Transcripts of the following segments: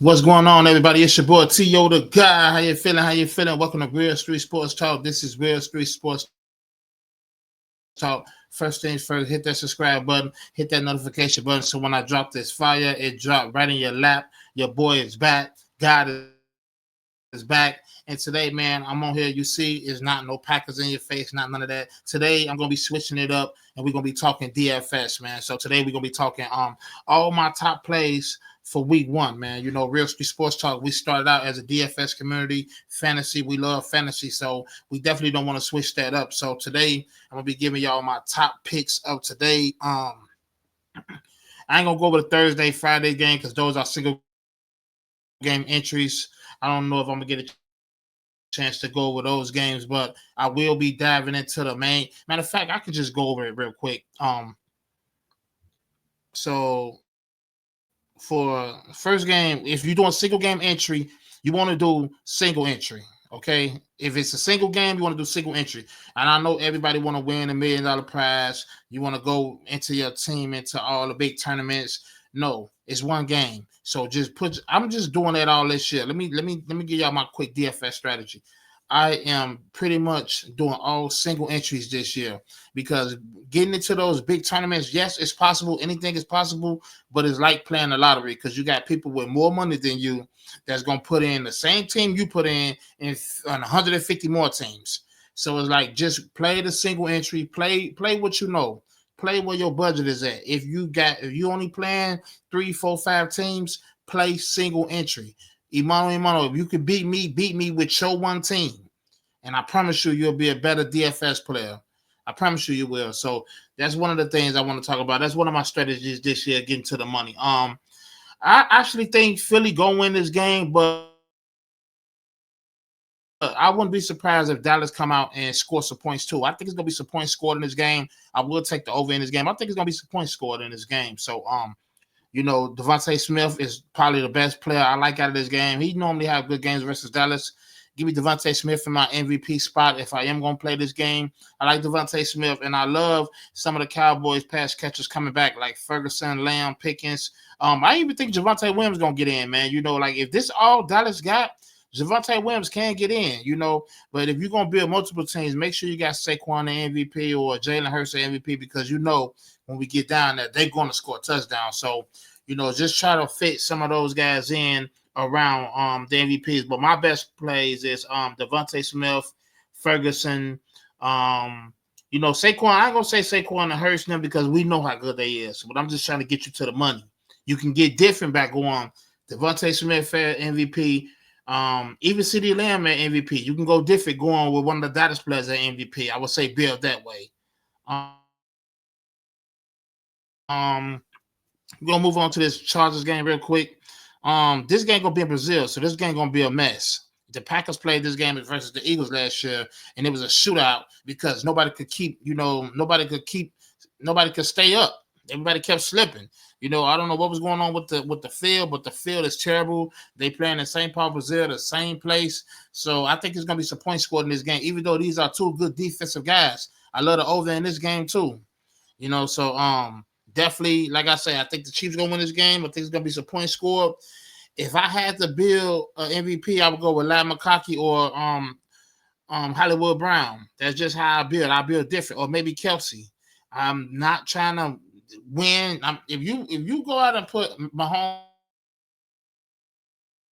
What's going on, everybody? It's your boy TeoDagod. How you feeling? How you feeling? Welcome to Real Street Sports Talk. This is Real Street Sports Talk. First things first, hit that subscribe button, hit that notification button, so when I drop this fire, it drop right in your lap. Your boy is back. God is back. And today, man, I'm on here. You see, it's not no Packers in your face, not none of that. Today, I'm gonna be switching it up, and we're gonna be talking DFS, man. So today, we're gonna be talking all my top plays for week one, man. You know, Real Street Sports Talk. We started out as a DFS community, fantasy. We love fantasy, so we definitely don't want to switch that up. So today, I'm gonna be giving y'all my top picks of today. I ain't gonna go over the Thursday, Friday game because those are single game entries. I don't know if I'm gonna get a chance to go over those games, but I will be diving into the main. Matter of fact, I could just go over it real quick. So for first game, if you're doing single game entry, you want to do single entry. Okay, if it's a single game, you want to do single entry. And I know everybody want to win $1 million prize. You want to go into your team into all the big tournaments. No, it's one game. So just I'm just doing that all this year. Let me give y'all my quick DFS strategy. I am pretty much doing all single entries this year because getting into those big tournaments, yes, it's possible. Anything is possible, but it's like playing the lottery because you got people with more money than you that's going to put in the same team you put in 150 more teams. So it's like just play the single entry, play what you know. Play where your budget is at. If you only playing 3, 4, 5 teams, play single entry. Imano, if you can beat me with your one team. And I promise you'll be a better DFS player. I promise you will. So that's one of the things I want to talk about. That's one of my strategies this year, getting to the money. I actually think Philly gonna win this game, but I wouldn't be surprised if Dallas come out and score some points too. I think it's gonna be some points scored in this game. I will take the over in this game. I think it's gonna be some points scored in this game. So you know, Devontae Smith is probably the best player I like out of this game. He normally have good games versus Dallas. Give me Devontae Smith in my MVP spot if I am going to play this game. I like Devontae Smith, and I love some of the Cowboys pass catchers coming back, like Ferguson, Lamb, Pickens. I even think Javonte Williams going to get in, man. You know, like if this all Dallas got, Javonte Williams can get in, you know. But if you're going to build multiple teams, make sure you got Saquon the MVP or Jalen Hurts the MVP because you know when we get down there, they're going to score touchdowns. So, you know, just try to fit some of those guys in around the MVPs. But my best plays is Devontae Smith, Ferguson, you know, Saquon. I ain't gonna say Saquon and Hurts them because we know how good they is. But I'm just trying to get you to the money. You can get different back going. Devontae Smith MVP, even CD Lamb at MVP. You can go different going with one of the Dallas players at MVP. I would say build that way. We're gonna move on to this Chargers game real quick. This game gonna be in Brazil, so this game gonna be a mess. The Packers played this game versus the Eagles last year, and it was a shootout because nobody could stay up. Everybody kept slipping. You know, I don't know what was going on with the field, but the field is terrible. They play in St. Paul, Brazil, the same place. So I think there's gonna be some points scored in this game, even though these are two good defensive guys. I love the over in this game too. You know, so definitely, like I say, I think the Chiefs gonna win this game. I think it's gonna be some points scored. If I had to build an MVP, I would go with Lad McConkey or Hollywood Brown. That's just how I build. I build different, or maybe Kelsey. I'm not trying to win. If you go out and put Mahomes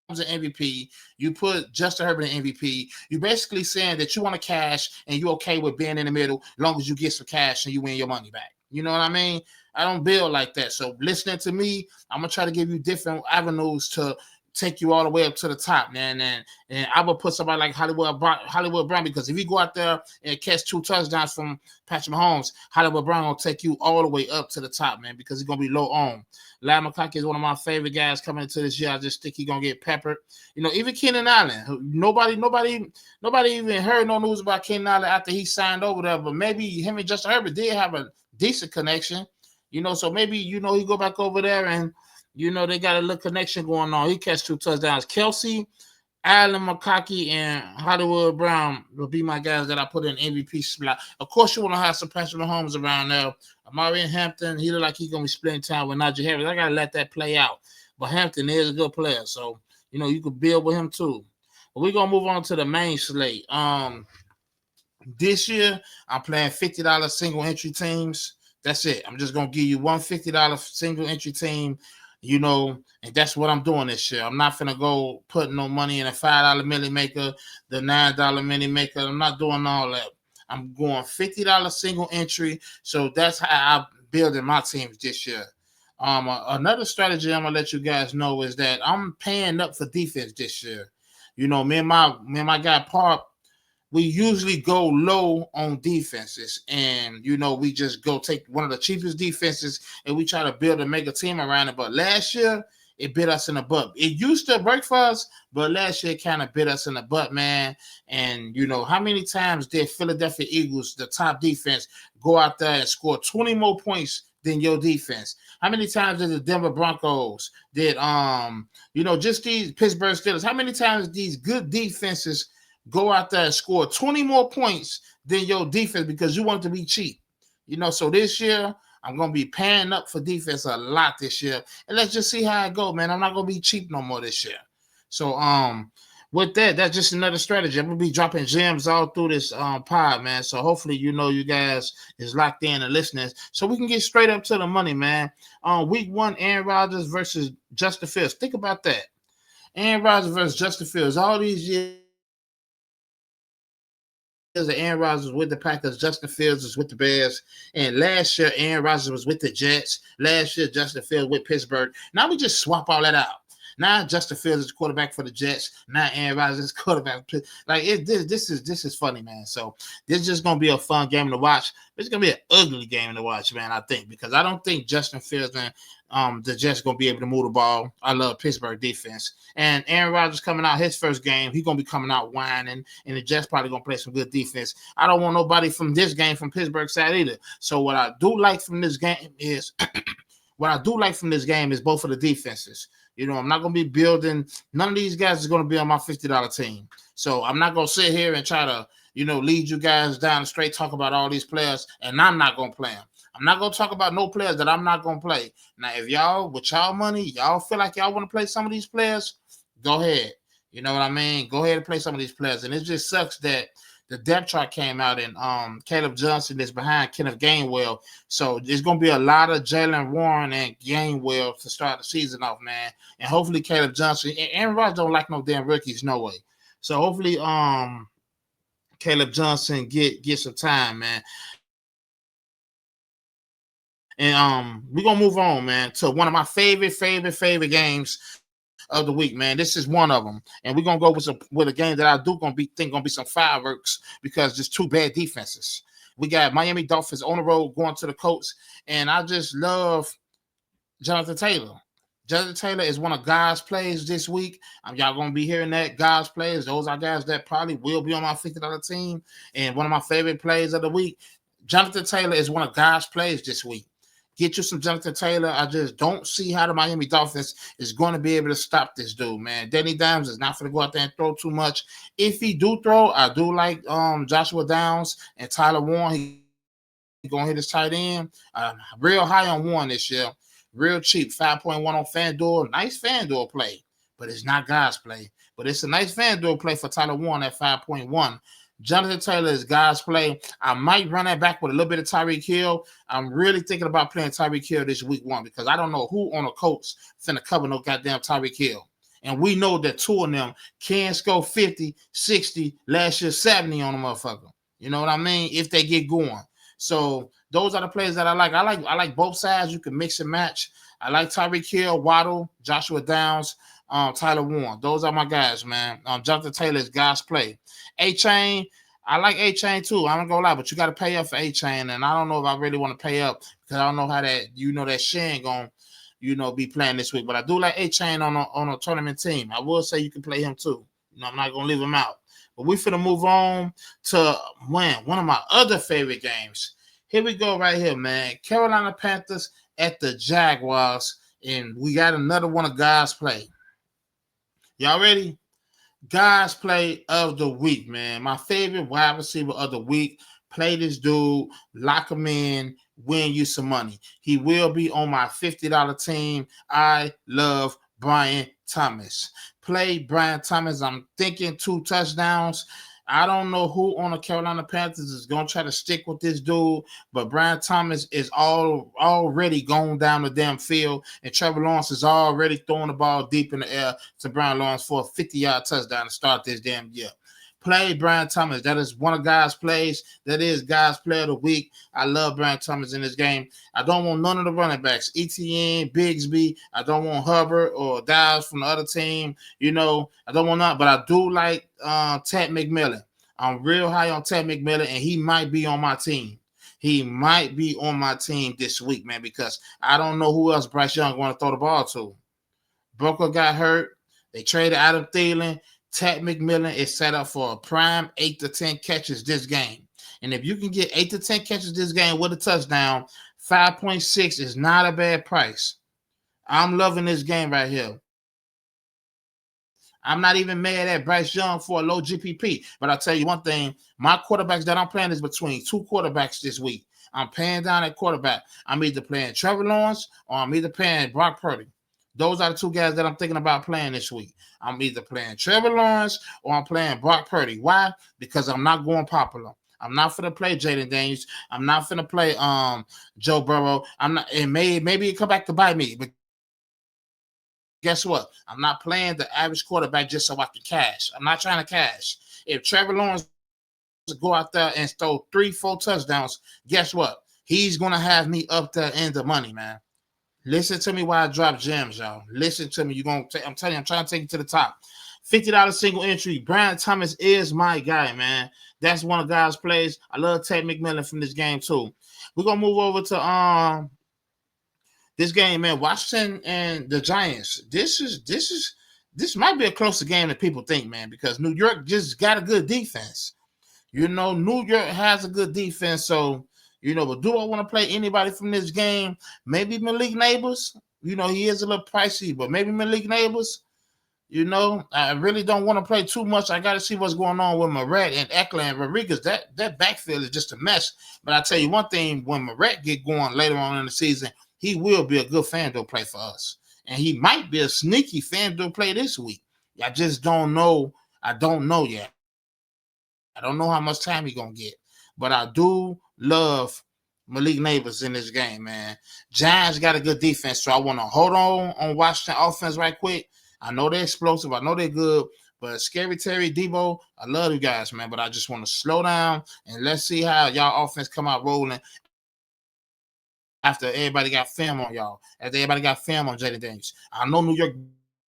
an MVP, you put Justin Herbert an MVP, you're basically saying that you want to cash and you're okay with being in the middle as long as you get some cash and you win your money back. You know what I mean? I don't build like that. So listening to me, I'm going to try to give you different avenues to take you all the way up to the top, man. And I would put somebody like Hollywood Brown because if you go out there and catch 2 touchdowns from Patrick Mahomes, Hollywood Brown will take you all the way up to the top, man, because he's going to be low on. Lad McConkey is one of my favorite guys coming into this year. I just think he's going to get peppered. You know, even Keenan Allen. Nobody even heard no news about Keenan Allen after he signed over there, but maybe him and Justin Herbert did have a decent connection. You know, so maybe, you know, he go back over there and, you know, they got a little connection going on. He catch 2 touchdowns. Kelsey, Allen McConkey, and Hollywood Brown will be my guys that I put in MVP slot. Of course, you want to have some Patrick Mahomes around there. Amari Hampton, he look like he's going to be splitting time with Najee Harris. I got to let that play out. but Hampton is a good player, so you could build with him too. But we're gonna move on to the main slate. This year I'm playing $50 single entry teams. That's it. I'm just gonna give you one $50 single entry team, and that's what I'm doing this year. I'm not gonna go putting no money in a $5 mini maker, the $9 mini maker. I'm not doing all that. I'm going $50 single entry. So that's how I'm building my teams this year. Another strategy I'm gonna let you guys know is that I'm paying up for defense this year. Me and my guy Park, we usually go low on defenses, and we just go take one of the cheapest defenses and we try to build and make a team around it. But last year it bit us in the butt. It used to work for us, but last year it kind of bit us in the butt, man. And how many times did Philadelphia Eagles, the top defense, go out there and score 20 more points than your defense? How many times did the Denver Broncos did just these Pittsburgh Steelers? How many times these good defenses go out there and score 20 more points than your defense because you want to be cheap? So this year I'm going to be paying up for defense a lot this year. And let's just see how it goes, man. I'm not going to be cheap no more this year. So with that, that's just another strategy. I'm going to be dropping gems all through this pod, man. So hopefully, you guys is locked in and listening. So we can get straight up to the money, man. Week 1, Aaron Rodgers versus Justin Fields. Think about that. Aaron Rodgers versus Justin Fields. All these years, Aaron Rodgers was with the Packers, Justin Fields was with the Bears, and last year Aaron Rodgers was with the Jets. Last year Justin Fields with Pittsburgh. Now we just swap all that out. Now Justin Fields is quarterback for the Jets. Now Aaron Rodgers is quarterback. This is funny, man. So this is just gonna be a fun game to watch. It's gonna be an ugly game to watch, man. I think, because I don't think Justin Fields and the Jets gonna be able to move the ball. I love Pittsburgh defense, and Aaron Rodgers coming out his first game, he's gonna be coming out whining, and the Jets probably gonna play some good defense. I don't want nobody from this game from Pittsburgh side either. So what I do like from this game is both of the defenses. I'm not going to be building. None of these guys is going to be on my $50 team. So I'm not going to sit here and try to, lead you guys down the straight, talk about all these players, and I'm not going to play them. I'm not going to talk about no players that I'm not going to play. Now, if y'all, with y'all money, y'all feel like y'all want to play some of these players, go ahead. You know what I mean? Go ahead and play some of these players. And it just sucks that the depth chart came out and Caleb Johnson is behind Kenneth Gainwell. So there's going to be a lot of Jalen Warren and Gainwell to start the season off, man. And hopefully Caleb Johnson, and Aaron Rodgers don't like no damn rookies, no way. So hopefully Caleb Johnson get some time, man. And we're going to move on, man, to one of my favorite games of the week, man. This is one of them, and we're gonna go with a game that I do think gonna be some fireworks, because there's two bad defenses. We got Miami Dolphins on the road going to the Colts, and I just love Jonathan Taylor. Jonathan Taylor is one of God's plays this week. Y'all gonna be hearing that. God's plays, those are guys that probably will be on my $50 team, and one of my favorite plays of the week. Jonathan Taylor is one of God's plays this week. Get you some Jonathan Taylor. I just don't see how the Miami Dolphins is going to be able to stop this dude, man. Danny Dimes is not going to go out there and throw too much. If he do throw, I do like Joshua Downs and Tyler Warren. He going to hit his tight end. Real high on Warren this year. Real cheap, 5.1 on FanDuel. Nice FanDuel play, but it's not God's play. But it's a nice FanDuel play for Tyler Warren at 5.1. Jonathan Taylor is God's play. I might run that back with a little bit of Tyreek Hill. I'm really thinking about playing Tyreek Hill this week 1, because I don't know who on the Colts finna cover no goddamn Tyreek Hill. And we know that two of them can score 50, 60, last year 70 on the motherfucker. You know what I mean? If they get going. So those are the plays that I like. I like both sides. You can mix and match. I like Tyreek Hill, Waddle, Joshua Downs, Tyler Warren. Those are my guys, man. Jonathan Taylor is God's play. A-Chain, I like A-Chain too. I'm not gonna lie, but you got to pay up for A-Chain, and I don't know if I really want to pay up, because I don't know how that that Shane gonna be playing this week. But I do like A-Chain on a tournament team. I will say you can play him too. I'm not gonna leave him out. But we finna move on to one of my other favorite games. Here we go right here, man. Carolina Panthers at the Jaguars, and we got another one of God's play. Y'all ready? God's play of the week, man. My favorite wide receiver of the week. Play this dude, lock him in, win you some money. He will be on my $50 team. I love Brian Thomas. Play Brian Thomas. I'm thinking 2 touchdowns. I don't know who on the Carolina Panthers is going to try to stick with this dude, but Brian Thomas is already going down the damn field, and Trevor Lawrence is already throwing the ball deep in the air to Brian Lawrence for a 50-yard touchdown to start this damn year. Play Brian Thomas. That is one of God's plays. That is God's play of the week. I love Brian Thomas in this game. I don't want none of the running backs. ETN, Bigsby. I don't want Hubbard or Dives from the other team. I don't want none. But I do like Ted McMillan. I'm real high on Ted McMillan, and he might be on my team. He might be on my team this week, man, because I don't know who else Bryce Young want to throw the ball to. Booker got hurt. They traded Adam Thielen. Ted McMillan is set up for a prime 8 to 10 catches this game. And if you can get 8 to 10 catches this game with a touchdown, 5.6 is not a bad price. I'm loving this game right here. I'm not even mad at Bryce Young for a low GPP. But I'll tell you one thing, my quarterbacks that I'm playing is between 2 quarterbacks this week. I'm paying down at quarterback. I'm either playing Trevor Lawrence or I'm either playing Brock Purdy. Those are the 2 guys that I'm thinking about playing this week. I'm either playing Trevor Lawrence or I'm playing Brock Purdy. Why? Because I'm not going popular. I'm not finna play Jaden Daniels. I'm not finna play Joe Burrow. I'm not, and maybe it come back to bite me. But guess what? I'm not playing the average quarterback just so I can cash. I'm not trying to cash. If Trevor Lawrence go out there and throw 3-4 touchdowns, guess what? He's gonna have me up there in the money, man. Listen to me while I drop gems, y'all. Listen to me. I'm telling you, I'm trying to take you to the top. $50 single entry. Brian Thomas is my guy, man. That's one of God's plays. I love Ted McMillan from this game, too. We're going to move over to this game, man. Washington and the Giants. This might be a closer game than people think, man, because New York just got a good defense. New York has a good defense, so but do I want to play anybody from this game? Maybe Malik Neighbors. He is a little pricey, but maybe Malik Neighbors. I really don't want to play too much. I got to see what's going on with Moret and Eckler and Rodriguez. That backfield is just a mess. But I tell you one thing, when Moret get going later on in the season, he will be a good FanDuel play for us. And he might be a sneaky FanDuel play this week. I just don't know. I don't know yet. I don't know how much time he's going to get. But I do love Malik Neighbors in this game, man. Giants got a good defense, so I want to hold on Washington offense right quick. I know they're explosive. I know they're good. But Scary Terry, Debo, I love you guys, man. But I just want to slow down and let's see how y'all offense come out rolling after everybody got film on y'all. After everybody got film on Jaden Daniels. I know New York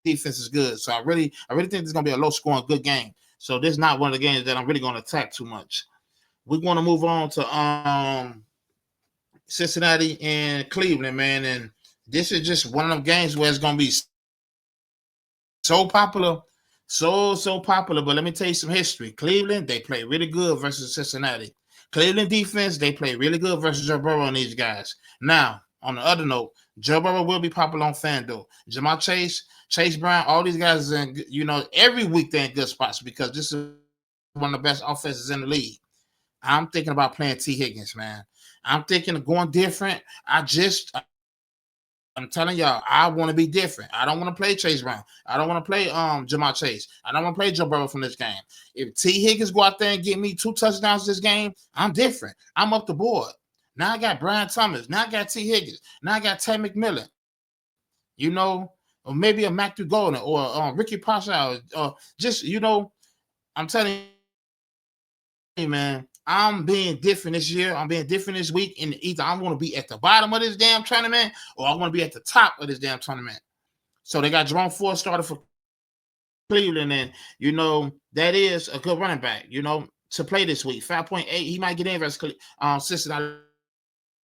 defense is good. So I really think this is going to be a low-scoring good game. So this is not one of the games that I'm really going to attack too much. We're going to move on to Cincinnati and Cleveland, man. And this is just one of them games where it's going to be so popular, so popular. But let me tell you some history. Cleveland, they play really good versus Cincinnati. Cleveland defense, they play really good versus Joe Burrow and these guys. Now, on the other note, Joe Burrow will be popular on FanDuel. Jamar Chase Brown, all these guys are in, every week they're in good spots because this is one of the best offenses in the league. I'm thinking about playing T. Higgins, man. I'm thinking of going different. I'm telling y'all, I want to be different. I don't want to play Chase Brown. I don't want to play Jamar Chase. I don't want to play Joe Burrow from this game. If T. Higgins go out there and get me 2 touchdowns this game, I'm different. I'm up the board. Now I got Brian Thomas. Now I got T. Higgins. Now I got Ted McMillan. Or maybe a Matthew Golden or Ricky Pasha. Or just, I'm telling you, man, I'm being different this year. I'm being different this week. And either I want to be at the bottom of this damn tournament or I want to be at the top of this damn tournament. So they got Jerome Ford started for Cleveland. And, that is a good running back, to play this week. 5.8. He might get in versus Cincinnati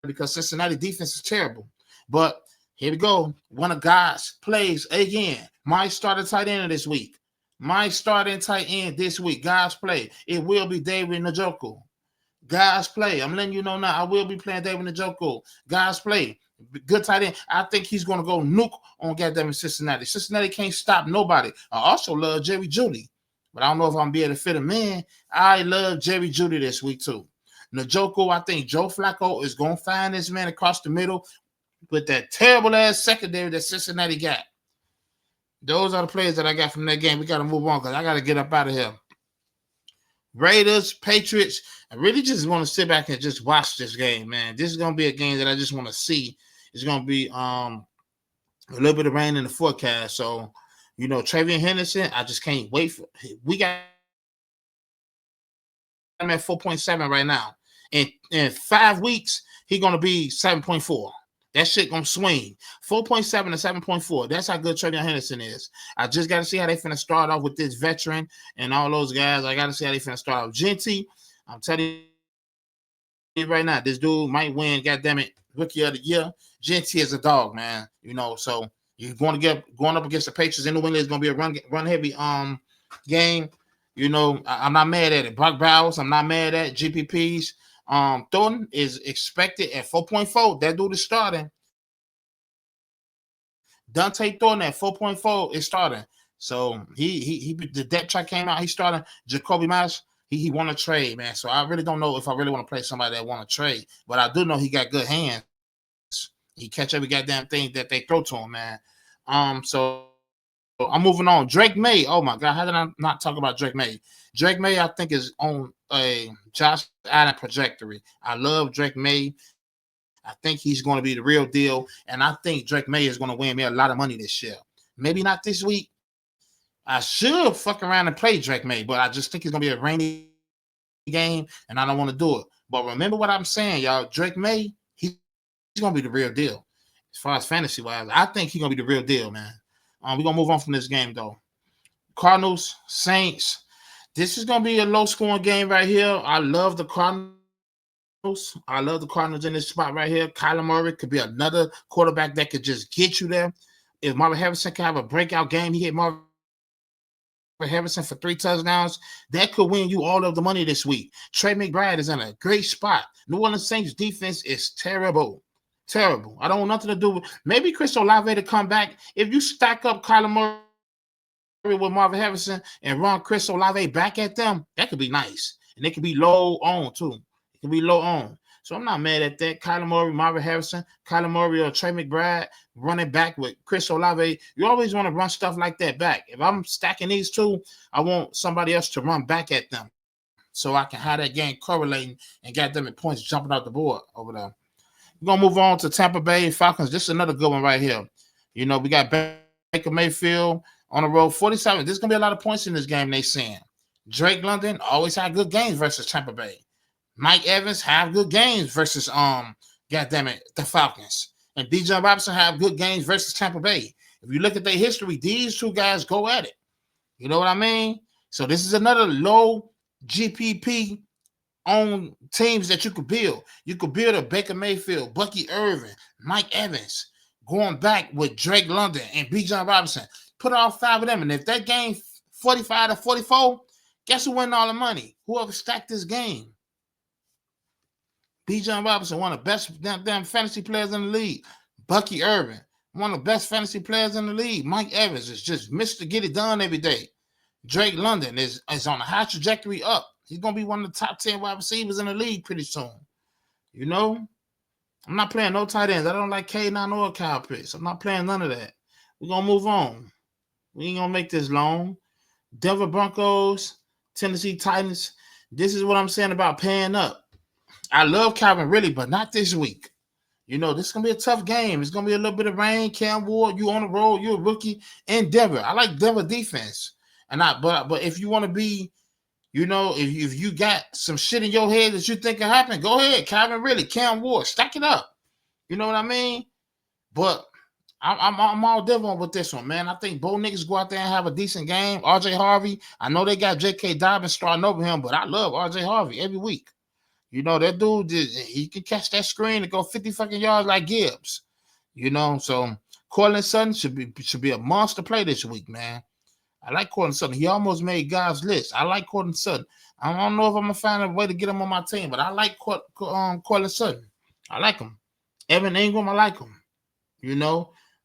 because Cincinnati defense is terrible. But here we go. One of God's plays again. My starting tight end this week. God's play. It will be David Njoku. God's play. I'm letting you know now. I will be playing David Njoku. God's play. Good tight end. I think he's going to go nuke on goddamn Cincinnati. Cincinnati can't stop nobody. I also love Jerry Jeudy. But I don't know if I'm going to be able to fit him in. I love Jerry Jeudy this week too. Njoku, I think Joe Flacco is going to find this man across the middle with that terrible ass secondary that Cincinnati got. Those are the players that I got from that game. We got to move on because I got to get up out of here. Raiders, Patriots. I really just want to sit back and just watch this game, man. This is going to be a game that I just want to see. It's going to be a little bit of rain in the forecast. So, Travion Henderson, I just can't wait for. We got him at 4.7 right now. In 5 weeks, he's going to be 7.4. That shit gonna swing. 4.7 to 7.4. That's how good TreVeyon Henderson is. I just got to see how they finna start off with this veteran and all those guys. I got to see how they finna start off. Genty, I'm telling you right now, this dude might win, goddammit, Rookie of the Year. Genty is a dog, man. So you're going up against the Patriots in New England. It's gonna be a run heavy game. I'm not mad at it. Brock Bowers, I'm not mad at GPPs. Thornton is expected at 4.4. That dude is starting. Dante Thornton at 4.4 is starting. So he the depth chart came out. He's starting. Jacoby Myers, he want to trade, man. So I really don't know if I really want to play somebody that want to trade. But I do know he got good hands. He catch every goddamn thing that they throw to him, man. So I'm moving on. Drake May. Oh my God, how did I not talk about Drake May? Drake May, I think, is on a Josh Allen trajectory. I love Drake May. I think he's going to be the real deal, and I think Drake May is going to win me a lot of money this year. Maybe not this week. I should fuck around and play Drake May, but I just think it's going to be a rainy game, and I don't want to do it. But remember what I'm saying, y'all. Drake May, he's going to be the real deal. As far as fantasy-wise, I think he's going to be the real deal, man. We're going to move on from this game, though. Cardinals, Saints. This is going to be a low-scoring game right here. I love the Cardinals. I love the Cardinals in this spot right here. Kyler Murray could be another quarterback that could just get you there. If Marvin Harrison can have a breakout game, he hit Marvin Harrison for 3 touchdowns. That could win you all of the money this week. Trey McBride is in a great spot. New Orleans Saints defense is terrible. Terrible. I don't want nothing to do with maybe Chris Olave to come back. If you stack up Kyler Murray with Marvin Harrison and run Chris Olave back at them, that could be nice. And it could be low on too. It can be low on. So I'm not mad at that. Kyler Murray, Marvin Harrison, Kyler Murray or Trey McBride running back with Chris Olave. You always want to run stuff like that back. If I'm stacking these two, I want somebody else to run back at them so I can have that game correlating and get them at points jumping out the board over there. We're going to move on to Tampa Bay Falcons. This is another good one right here. We got Baker Mayfield on the road, 47. There's going to be a lot of points in this game, they saying. Drake London always had good games versus Tampa Bay. Mike Evans have good games versus the Falcons. And Bijan Robinson have good games versus Tampa Bay. If you look at their history, these two guys go at it. You know what I mean? So this is another low GPP on teams that you could build. You could build a Baker Mayfield, Bucky Irvin, Mike Evans, going back with Drake London and Bijan Robinson. Put all 5 of them. And if that game 45 to 44, guess who win all the money? Whoever stacked this game. Bijan Robinson, one of the best damn fantasy players in the league. Bucky Irvin, one of the best fantasy players in the league. Mike Evans is just Mr. Get It Done every day. Drake London is on a high trajectory up. He's going to be one of the top 10 wide receivers in the league pretty soon. I'm not playing no tight ends. I don't like K9 or Kyle Pitts. I'm not playing none of that. We're going to move on. We ain't going to make this long. Denver Broncos, Tennessee Titans. This is what I'm saying about paying up. I love Calvin Ridley, but not this week. This is going to be a tough game. It's going to be a little bit of rain. Cam Ward, you on the road. You're a rookie in Denver. I like Denver defense. But if you want to be, if you got some shit in your head that you think can happen, go ahead. Calvin Ridley, Cam Ward, stack it up. You know what I mean? But I'm all Denver with this one, man. I think both niggas go out there and have a decent game. RJ Harvey, I know they got J.K. Dobbins starting over him, but I love RJ Harvey every week. That dude, he can catch that screen and go 50 fucking yards like Gibbs. So Cortland Sutton should be a monster play this week, man. I like Cortland Sutton. He almost made God's list. I like Cortland Sutton. I don't know if I'm going to find a way to get him on my team, but I like Cortland Sutton. I like him. Evan Ingram, I like him.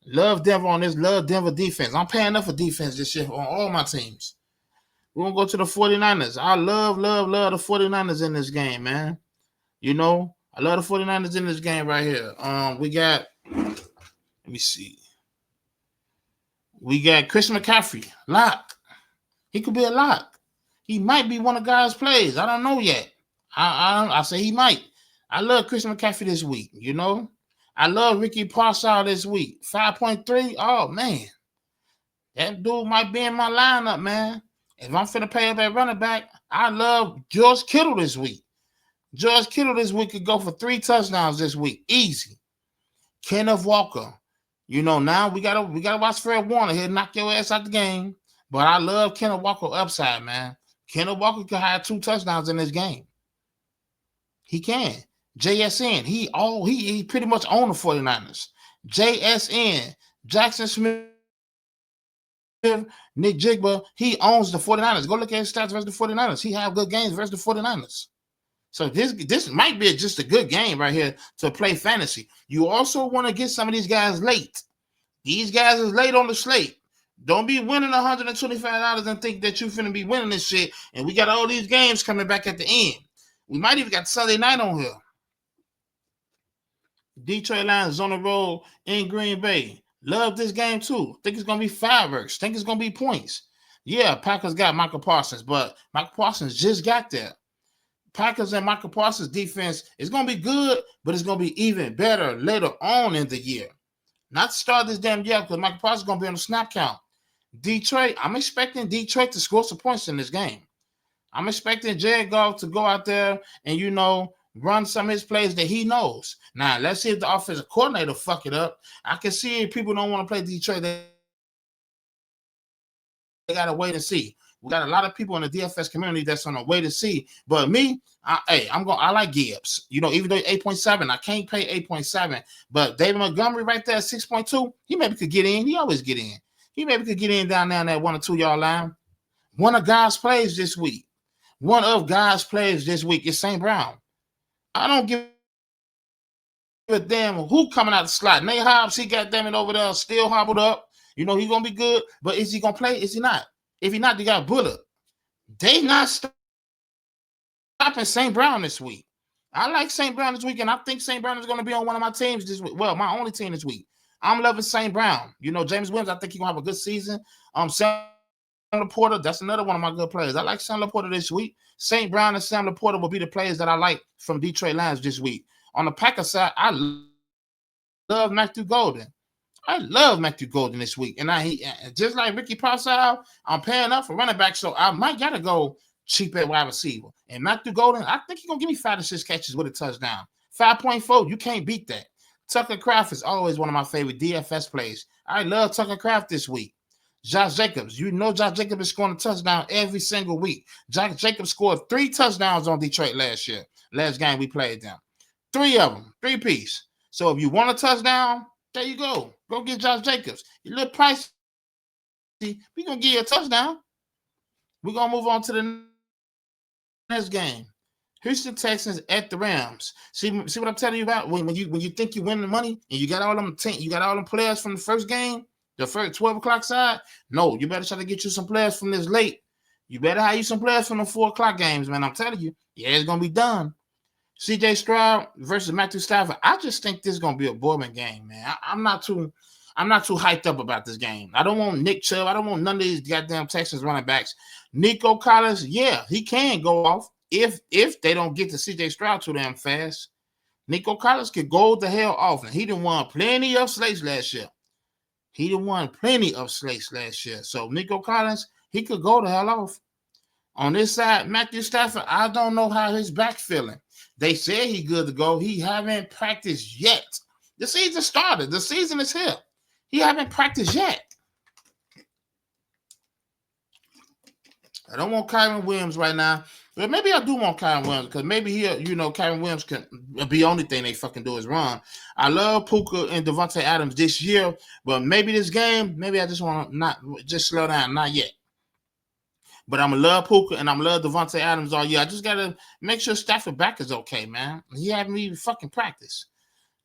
Love Denver on this. Love Denver defense. I'm paying up for defense this year on all my teams. We're going to go to the 49ers. I love the 49ers in this game, man. I love the 49ers in this game right here. We got, let me see. We got Chris McCaffrey, lock. He could be a lock. He might be one of God's plays. I don't know yet. I say he might. I love Chris McCaffrey this week, you know. I love Ricky Parcell this week. 5.3. Oh, man. That dude might be in my lineup, man. If I'm finna pay up at running back, I love George Kittle this week. George Kittle this week could go for 3 touchdowns this week. Easy. Kenneth Walker. You know, now we gotta watch Fred Warner. He'll knock your ass out the game. But I love Kenneth Walker upside, man. Kenneth Walker could have 2 touchdowns in this game. He can. JSN, he pretty much owned the 49ers. JSN, Jackson Smith, Nick Jigba, he owns the 49ers. Go look at his stats versus the 49ers. He have good games versus the 49ers. So this might be just a good game right here to play fantasy. You also want to get some of these guys late. These guys is late on the slate. Don't be winning $125 and think that you're finna be winning this shit. And we got all these games coming back at the end. We might even got Sunday night on here. Detroit Lions on the road in Green Bay. Love this game too. Think it's going to be fireworks. Think it's going to be points. Yeah, Packers got Michael Parsons, but Michael Parsons just got there. Packers and Michael Parsons defense is going to be good, but it's going to be even better later on in the year. Not to start this damn year because Michael Parsons is going to be on the snap count. Detroit, I'm expecting Detroit to score some points in this game. I'm expecting Jared Goff to go out there and, you know, run some of his plays that he knows. Now, let's see if the offensive coordinator fuck it up. I can see if people don't want to play Detroit. They got to wait and see. We got a lot of people in the DFS community that's on a wait to see. But me, I like Gibbs. You know, even though 8.7, I can't pay 8.7. But David Montgomery right there at 6.2, he maybe could get in. He always get in. He maybe could get in down there in that 1 or 2 yard line. One of God's plays this week. One of God's plays this week is St. Brown. I don't give a damn who coming out the slot. Nate Hobbs, he got damn it over there, still hobbled up. You know, he's going to be good. But is he going to play? Is he not? If he not, they got Bullock. They not stopping St. Brown this week. I like St. Brown this week, and I think St. Brown is going to be on one of my teams this week. Well, my only team this week. I'm loving St. Brown. You know, James Williams, I think he's going to have a good season. Sam Laporta, that's another one of my good players. I like Sam Laporta this week. St. Brown and Sam Laporta will be the players that I like from Detroit Lions this week. On the Packers side, I love Matthew Golden. I love Matthew Golden this week. And just like Ricky Parcell, I'm paying up for running back, so I might got to go cheap at wide receiver. And Matthew Golden, I think he's going to give me 5 to 6 catches with a touchdown. 5.4, you can't beat that. Tucker Kraft is always one of my favorite DFS plays. I love Tucker Kraft this week. Josh Jacobs, you know Josh Jacobs is scoring a touchdown every single week. Josh Jacobs scored 3 touchdowns on Detroit last year. Last game we played them. 3 of them, 3-piece. So if you want a touchdown, there you go. Go get Josh Jacobs. You little pricey. We're going to give you a touchdown. We're going to move on to the next game. Houston Texans at the Rams. See what I'm telling you about? When you think you're winning money and you got all them players from the first game, the first 12 o'clock side, no, you better try to get you some players from this late. You better have you some players from the 4 o'clock games, man. I'm telling you. Yeah, it's going to be done. C.J. Stroud versus Matthew Stafford. I just think this is going to be a boring game, man. I'm not too hyped up about this game. I don't want Nick Chubb. I don't want none of these goddamn Texans running backs. Nico Collins, yeah, he can go off if they don't get to C.J. Stroud too damn fast. Nico Collins could go the hell off, and he done won plenty of slates last year. So Nico Collins, he could go the hell off. On this side, Matthew Stafford, I don't know how his back feeling. They said he good to go. He haven't practiced yet. The season started. The season is here. He haven't practiced yet. I don't want Kyron Williams right now. But maybe I do want Kyron Williams because maybe Kyron Williams can be the only thing they fucking do is run. I love Puka and Devontae Adams this year, but maybe this game, maybe I just want to not just slow down. Not yet. But I'm going to love Puka and I'm going to love Devontae Adams all year. I just got to make sure Stafford back is okay, man. He haven't even fucking practiced.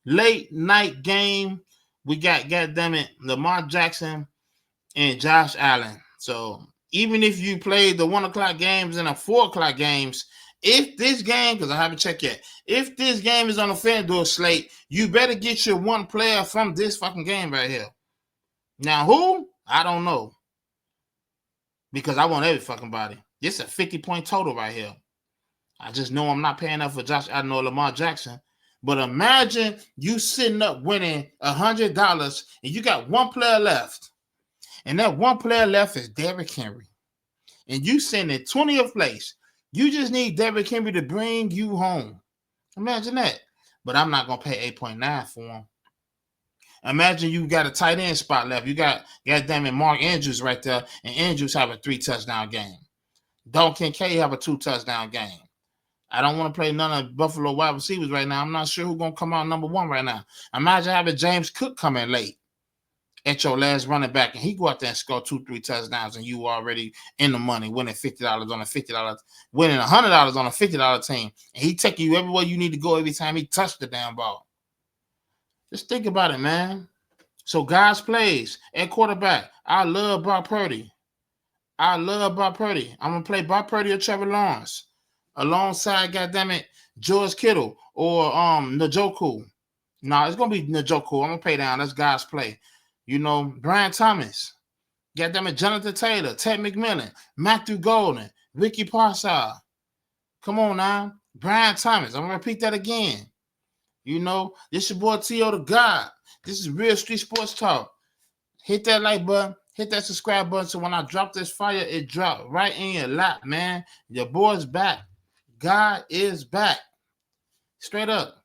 Late night game, we got, goddammit, Lamar Jackson and Josh Allen. So even if you play the 1 o'clock games and the 4 o'clock games, if this game, because I haven't checked yet, if this game is on a FanDuel slate, you better get your one player from this fucking game right here. Now, who? I don't know. Because I want every fucking body. This is a 50-point total right here. I just know I'm not paying up for Josh Allen or Lamar Jackson. But imagine you sitting up winning $100 and you got one player left. And that one player left is Derrick Henry. And you sitting in 20th place. You just need Derrick Henry to bring you home. Imagine that. But I'm not going to pay 8.9 for him. Imagine you got a tight end spot left. You got, goddamn it, Mark Andrews right there. And Andrews have a 3-touchdown game. Dalton Kincaid have a 2-touchdown game. I don't want to play none of Buffalo wide receivers right now. I'm not sure who's going to come out number one right now. Imagine having James Cook come in late at your last running back, and he go out there and score 2-3 touchdowns, and you already in the money, winning $50 on a $50, winning $100 on a $50 team, and he take you everywhere you need to go every time he touched the damn ball. Just think about it, man. So guys plays at quarterback. I love Brock Purdy. I'm going to play Brock Purdy or Trevor Lawrence alongside, goddammit, George Kittle or Njoku. No, it's going to be Njoku. I'm going to pay down. That's guys play. You know, Brian Thomas. Goddammit, Jonathan Taylor, Ted McMillan, Matthew Golden, Ricky Parcell. Come on now. Brian Thomas. I'm going to repeat that again. You know, this your boy TeoDagod. This is Real Street Sports Talk. Hit that like button. Hit that subscribe button so when I drop this fire, it drop right in your lap, man. Your boy's back. God is back. Straight up.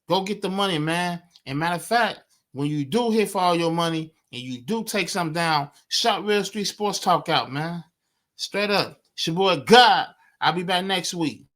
Go get the money, man. And matter of fact, when you do hit for all your money and you do take something down, shout Real Street Sports Talk out, man. Straight up. It's your boy God. I'll be back next week.